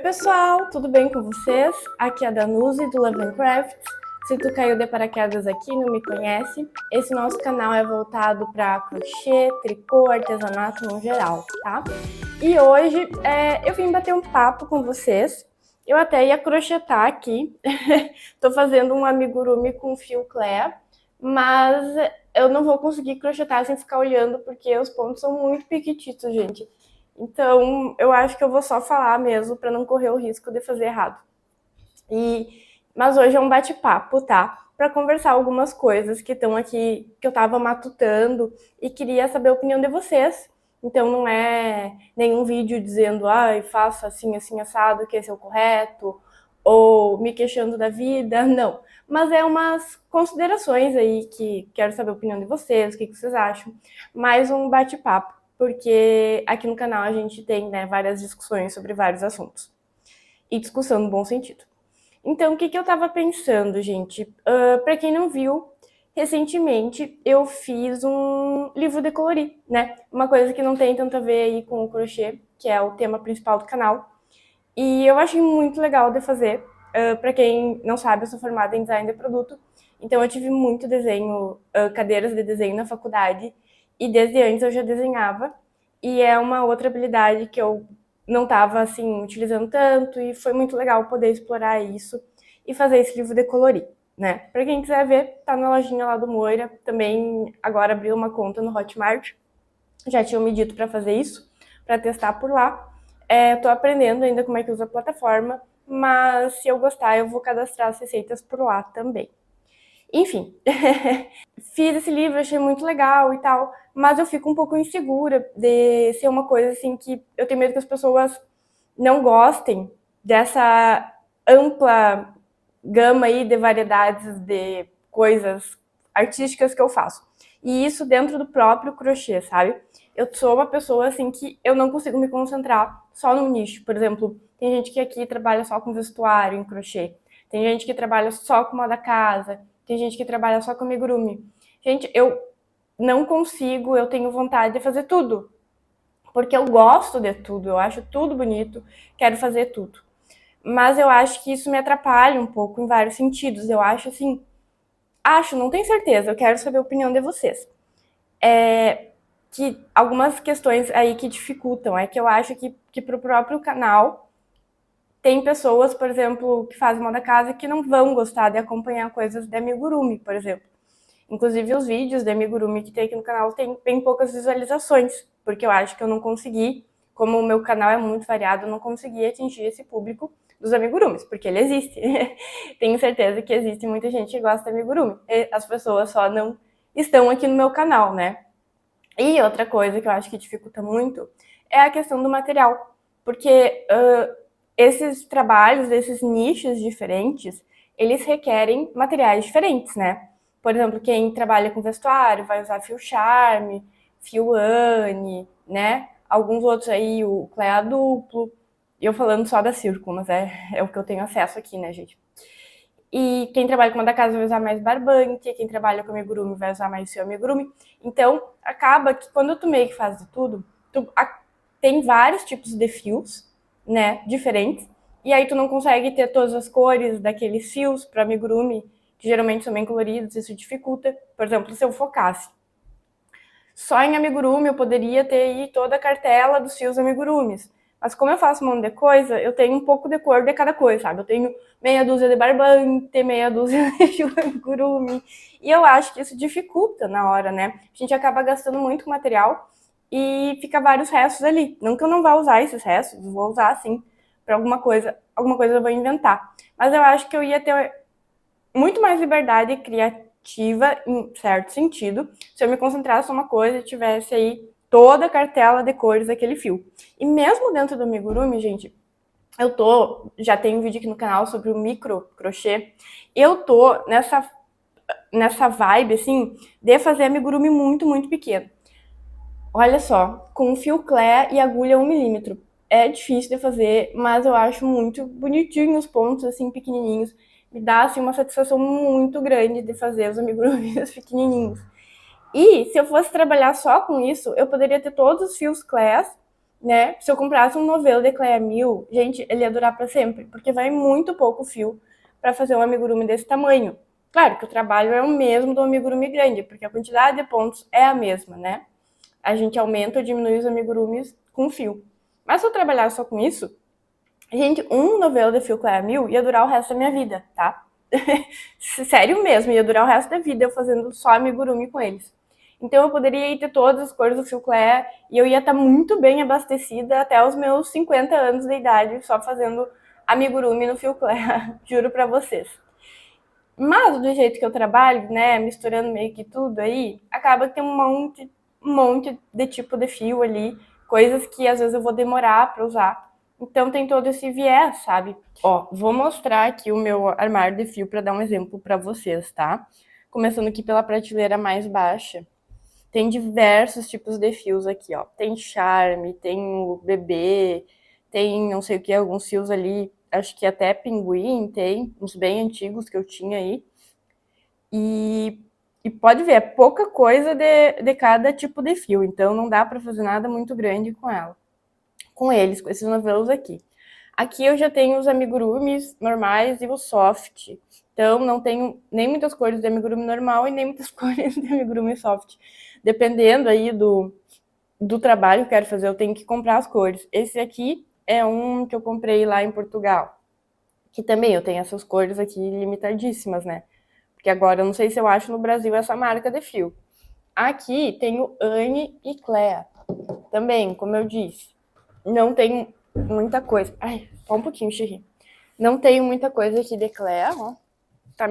pessoal, tudo bem com vocês? Aqui é a Danuzi do Love Craft. Se tu caiu de paraquedas aqui e não me conhece, esse nosso canal é voltado para crochê, tricô, artesanato no geral, tá? E hoje eu vim bater um papo com vocês. Eu até ia crochetar aqui, tô fazendo um amigurumi com fio Clé, mas eu não vou conseguir crochetar sem ficar olhando porque os pontos são muito piquititos, gente. Então, eu acho que eu vou só falar mesmo para não correr o risco de fazer errado. Mas hoje é um bate-papo, tá? Para conversar algumas coisas que estão aqui, que eu estava matutando e queria saber a opinião de vocês. Então, não é nenhum vídeo dizendo, ai, faça assim, assim, assado, que esse é o correto, ou me queixando da vida, não. Mas é umas considerações aí que quero saber a opinião de vocês, o que vocês acham. Mais um bate-papo, porque aqui no canal a gente tem, né, várias discussões sobre vários assuntos. E discussão no bom sentido. Então, o que eu tava pensando, gente? Pra quem não viu, recentemente eu fiz um livro de colorir, né? Uma coisa que não tem tanto a ver aí com o crochê, que é o tema principal do canal. E eu achei muito legal de fazer. Pra quem não sabe, eu sou formada em design de produto. Então eu tive muito desenho, cadeiras de desenho na faculdade. E desde antes eu já desenhava. E é uma outra habilidade que eu não estava assim utilizando tanto e foi muito legal poder explorar isso e fazer esse livro de colorir, né? Para quem quiser ver, tá na lojinha lá do Moira. Também agora abriu uma conta no Hotmart. Já tinham me dito para fazer isso, para testar por lá. Tô aprendendo ainda como é que usa a plataforma, mas se eu gostar eu vou cadastrar as receitas por lá também. Enfim, fiz esse livro, achei muito legal e tal, mas eu fico um pouco insegura de ser uma coisa assim que eu tenho medo que as pessoas não gostem dessa ampla gama aí de variedades de coisas artísticas que eu faço. E isso dentro do próprio crochê, sabe? Eu sou uma pessoa assim que eu não consigo me concentrar só num nicho. Por exemplo, tem gente que aqui trabalha só com vestuário em crochê. Tem gente que trabalha só com moda casa. Tem gente que trabalha só com amigurumi. Gente, eu não consigo, eu tenho vontade de fazer tudo. Porque eu gosto de tudo, eu acho tudo bonito, quero fazer tudo. Mas eu acho que isso me atrapalha um pouco em vários sentidos. Eu acho assim, não tenho certeza, eu quero saber a opinião de vocês. Que algumas questões aí que dificultam, é que eu acho que pro próprio canal tem pessoas, por exemplo, que fazem moda casa que não vão gostar de acompanhar coisas de amigurumi, por exemplo. Inclusive os vídeos de amigurumi que tem aqui no canal tem bem poucas visualizações, porque eu acho que eu não consegui, como o meu canal é muito variado, eu não consegui atingir esse público dos amigurumis, porque ele existe. Tenho certeza que existe muita gente que gosta de amigurumi. As pessoas só não estão aqui no meu canal, né? E outra coisa que eu acho que dificulta muito é a questão do material, porque esses trabalhos, esses nichos diferentes, eles requerem materiais diferentes, né? Por exemplo, quem trabalha com vestuário vai usar fio charme, fio Anne, né? Alguns outros aí, o clé duplo. E eu falando só da Círculo, mas é o que eu tenho acesso aqui, né, gente? E quem trabalha com moda casa vai usar mais barbante, quem trabalha com amigurumi vai usar mais seu amigurumi. Então, acaba que quando tu meio que faz de tudo, tem vários tipos de fios, né, diferentes, e aí tu não consegue ter todas as cores daqueles fios para amigurumi, que geralmente são bem coloridos, isso dificulta. Por exemplo, se eu focasse só em amigurumi, eu poderia ter aí toda a cartela dos fios amigurumis. Mas como eu faço um monte de coisa, eu tenho um pouco de cor de cada coisa, sabe? Eu tenho meia dúzia de barbante, meia dúzia de fio amigurumi. E eu acho que isso dificulta na hora, né? A gente acaba gastando muito material e fica vários restos ali. Não que eu não vá usar esses restos, vou usar sim para alguma coisa eu vou inventar. Mas eu acho que eu ia ter muito mais liberdade criativa, em certo sentido, se eu me concentrasse numa coisa e tivesse aí toda a cartela de cores daquele fio. E mesmo dentro do amigurumi, gente, já tem um vídeo aqui no canal sobre o micro crochê, eu tô nessa vibe, assim, de fazer amigurumi muito, muito pequeno. Olha só, com fio Clé e agulha 1 mm. É difícil de fazer, mas eu acho muito bonitinho os pontos, assim, pequenininhos. Me dá, assim, uma satisfação muito grande de fazer os amigurumis pequenininhos. E se eu fosse trabalhar só com isso, eu poderia ter todos os fios Clés né? Se eu comprasse um novelo de Cleia 1000, gente, ele ia durar para sempre, porque vai muito pouco fio para fazer um amigurumi desse tamanho. Claro que o trabalho é o mesmo do amigurumi grande, porque a quantidade de pontos é a mesma, né? A gente aumenta ou diminui os amigurumis com fio. Mas se eu trabalhar só com isso, gente, um novelo de fio Cleia 1000 ia durar o resto da minha vida, tá? Sério mesmo, ia durar o resto da vida eu fazendo só amigurumi com eles. Então eu poderia ter todas as cores do fio Cleia e eu ia estar muito bem abastecida até os meus 50 anos de idade, só fazendo amigurumi no fio Cleia, juro pra vocês. Mas do jeito que eu trabalho, né, misturando meio que tudo aí, acaba que tem um monte de tipo de fio ali, coisas que às vezes eu vou demorar pra usar. Então tem todo esse viés, sabe? Ó, vou mostrar aqui o meu armário de fio para dar um exemplo para vocês, tá? Começando aqui pela prateleira mais baixa. Tem diversos tipos de fios aqui, ó. Tem charme, tem o bebê, tem não sei o que, alguns fios ali, acho que até pinguim tem, uns bem antigos que eu tinha aí. E pode ver, é pouca coisa de cada tipo de fio, então não dá para fazer nada muito grande com ela. Com eles, com esses novelos aqui. Aqui eu já tenho os amigurumis normais e o soft. Então não tenho nem muitas cores de amigurumi normal e nem muitas cores de amigurumi soft. Dependendo aí do trabalho que eu quero fazer, eu tenho que comprar as cores. Esse aqui é um que eu comprei lá em Portugal. Que também eu tenho essas cores aqui limitadíssimas, né? Porque agora eu não sei se eu acho no Brasil essa marca de fio. Aqui tenho Anne e Clea. Também, como eu disse, não tem muita coisa. Ai, só um pouquinho, Xerri. Não tenho muita coisa aqui de Clea, ó. Tá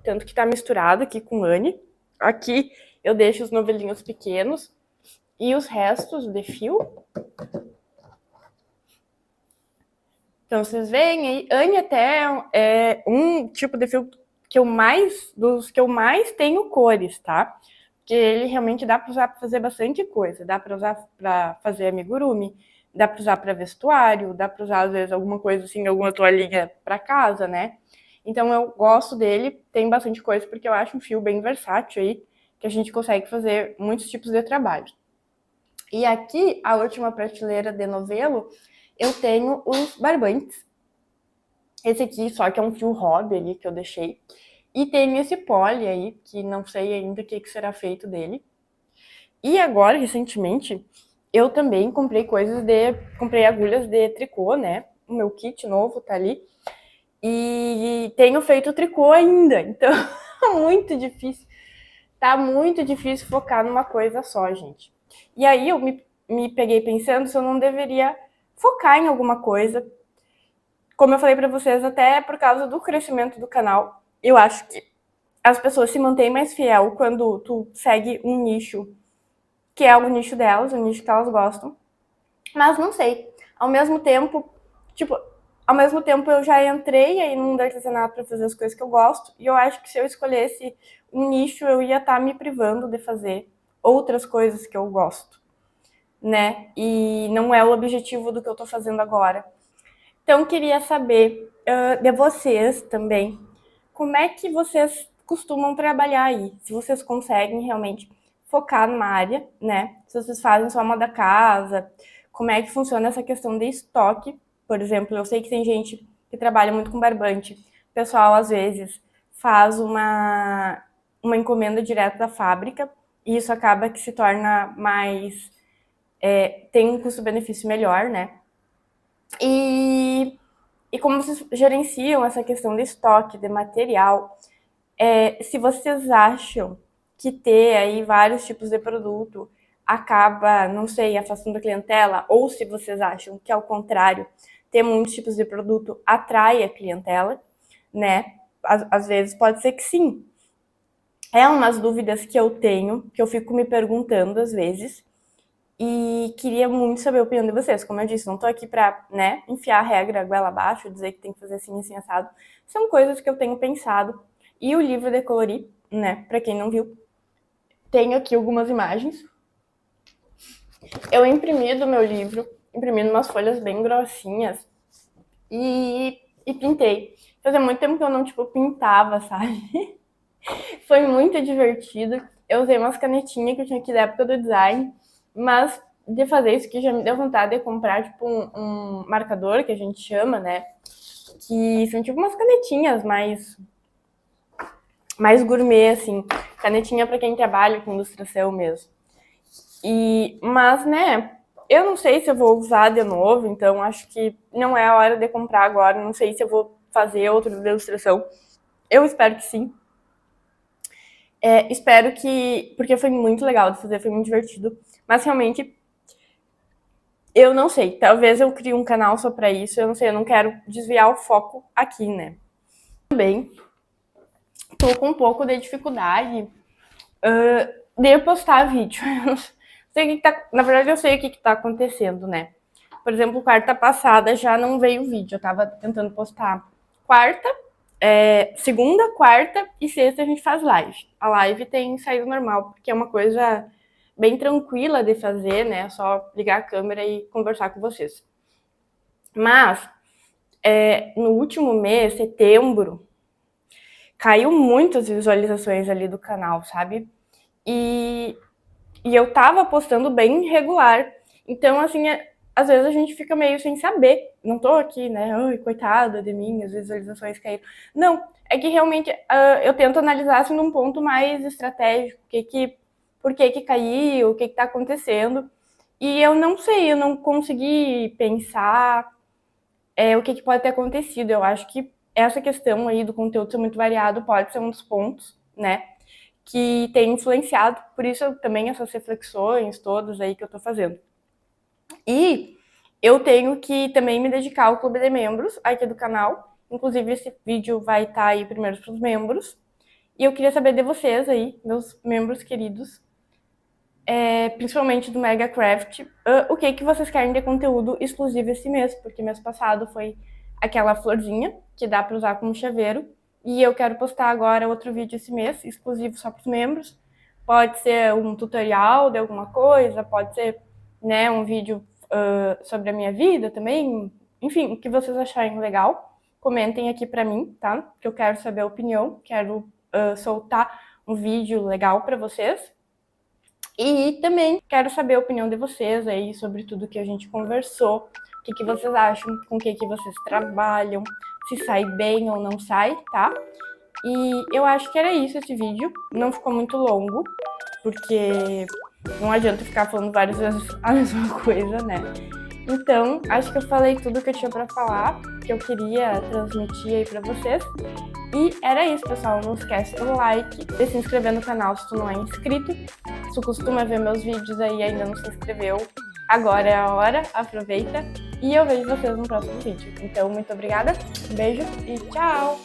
tanto que tá misturado aqui com Anne. Aqui eu deixo os novelinhos pequenos e os restos de fio. Então vocês veem aí, Anne até é um tipo de fio que dos que eu mais tenho cores, tá? Porque ele realmente dá para usar para fazer bastante coisa. Dá para usar para fazer amigurumi, dá para usar para vestuário, dá para usar às vezes alguma coisa assim, alguma toalhinha para casa, né? Então eu gosto dele, tem bastante coisa porque eu acho um fio bem versátil aí, que a gente consegue fazer muitos tipos de trabalho. E aqui, a última prateleira de novelo, eu tenho os barbantes. Esse aqui só que é um fio hobby ali que eu deixei. E tem esse pole aí, que não sei ainda o que será feito dele. E agora, recentemente, eu também comprei agulhas de tricô, né? O meu kit novo tá ali. E tenho feito tricô ainda. Então, muito difícil. Tá muito difícil focar numa coisa só, gente. E aí eu me peguei pensando se eu não deveria focar em alguma coisa. Como eu falei pra vocês, até por causa do crescimento do canal, eu acho que as pessoas se mantêm mais fiel quando tu segue um nicho que é o nicho delas, o nicho que elas gostam. Mas não sei. Ao mesmo tempo, tipo, ao mesmo tempo eu já entrei aí no mundo do artesanato para fazer as coisas que eu gosto, e eu acho que se eu escolhesse um nicho, eu ia estar me privando de fazer outras coisas que eu gosto, né? E não é o objetivo do que eu tô fazendo agora. Então, queria saber de vocês também, como é que vocês costumam trabalhar aí? Se vocês conseguem realmente focar numa área, né? Se vocês fazem só uma da casa, como é que funciona essa questão de estoque? Por exemplo, eu sei que tem gente que trabalha muito com barbante. O pessoal, às vezes, faz uma encomenda direto da fábrica e isso acaba que se torna mais... tem um custo-benefício melhor, né? E como vocês gerenciam essa questão de estoque, de material, se vocês acham que ter aí vários tipos de produto acaba, não sei, afastando a clientela, ou se vocês acham que, ao contrário, ter muitos tipos de produto atrai a clientela, né? Às vezes pode ser que sim. É umas dúvidas que eu tenho, que eu fico me perguntando às vezes, e queria muito saber a opinião de vocês. Como eu disse, não tô aqui pra, né, enfiar a regra goela abaixo, dizer que tem que fazer assim, assim, assado. São coisas que eu tenho pensado. E o livro de colorir, né, pra quem não viu, tenho aqui algumas imagens. Eu imprimi do meu livro, imprimi umas folhas bem grossinhas e pintei. Fazia muito tempo que eu não, tipo, pintava, sabe? Foi muito divertido. Eu usei umas canetinhas que eu tinha aqui da época do design, mas de fazer isso, que já me deu vontade de comprar, tipo, um marcador, que a gente chama, né? Que são tipo umas canetinhas mais gourmet, assim. Canetinha pra quem trabalha com ilustração mesmo. Mas, né, eu não sei se eu vou usar de novo, então acho que não é a hora de comprar agora. Não sei se eu vou fazer outra ilustração. Eu espero que sim. Espero que... Porque foi muito legal de fazer, foi muito divertido. Mas realmente, eu não sei. Talvez eu crie um canal só pra isso. Eu não sei, eu não quero desviar o foco aqui, né? Também tô com um pouco de dificuldade de postar vídeo. Eu não sei o que tá... Na verdade, eu sei o que tá acontecendo, né? Por exemplo, quarta passada já não veio vídeo. Eu tava tentando postar quarta, segunda, quarta e sexta a gente faz live. A live tem saído normal, porque é uma coisa bem tranquila de fazer, né? Só ligar a câmera e conversar com vocês. Mas, no último mês, setembro, caiu muitas visualizações ali do canal, sabe? E eu tava postando bem regular. Então, assim, às vezes a gente fica meio sem saber. Não tô aqui, né? Ai, coitada de mim, as visualizações caíram. Não, é que realmente eu tento analisar assim num ponto mais estratégico. Por que caiu, o que tá acontecendo. E eu não sei, eu não consegui pensar o que pode ter acontecido. Eu acho que essa questão aí do conteúdo ser muito variado pode ser um dos pontos, né? Que tem influenciado, por isso também essas reflexões todas aí que eu tô fazendo. E eu tenho que também me dedicar ao clube de membros aqui do canal. Inclusive, esse vídeo vai estar aí primeiro para os membros. E eu queria saber de vocês aí, meus membros queridos, principalmente do MegaCraft, o que vocês querem de conteúdo exclusivo esse mês, porque mês passado foi aquela florzinha que dá para usar como chaveiro. E eu quero postar agora outro vídeo esse mês, exclusivo só para os membros. Pode ser um tutorial de alguma coisa, pode ser, né, um vídeo sobre a minha vida também. Enfim, o que vocês acharem legal, comentem aqui para mim, tá? Que eu quero saber a opinião, quero soltar um vídeo legal para vocês. E também quero saber a opinião de vocês aí sobre tudo que a gente conversou. O que vocês acham, com o que vocês trabalham, se sai bem ou não sai, tá? E eu acho que era isso esse vídeo. Não ficou muito longo, porque não adianta ficar falando várias vezes a mesma coisa, né? Então, acho que eu falei tudo que eu tinha pra falar, que eu queria transmitir aí pra vocês. E era isso, pessoal. Não esquece do like, de se inscrever no canal se tu não é inscrito. Se tu costuma ver meus vídeos aí e ainda não se inscreveu, agora é a hora, aproveita. E eu vejo vocês no próximo vídeo. Então, muito obrigada, um beijo e tchau!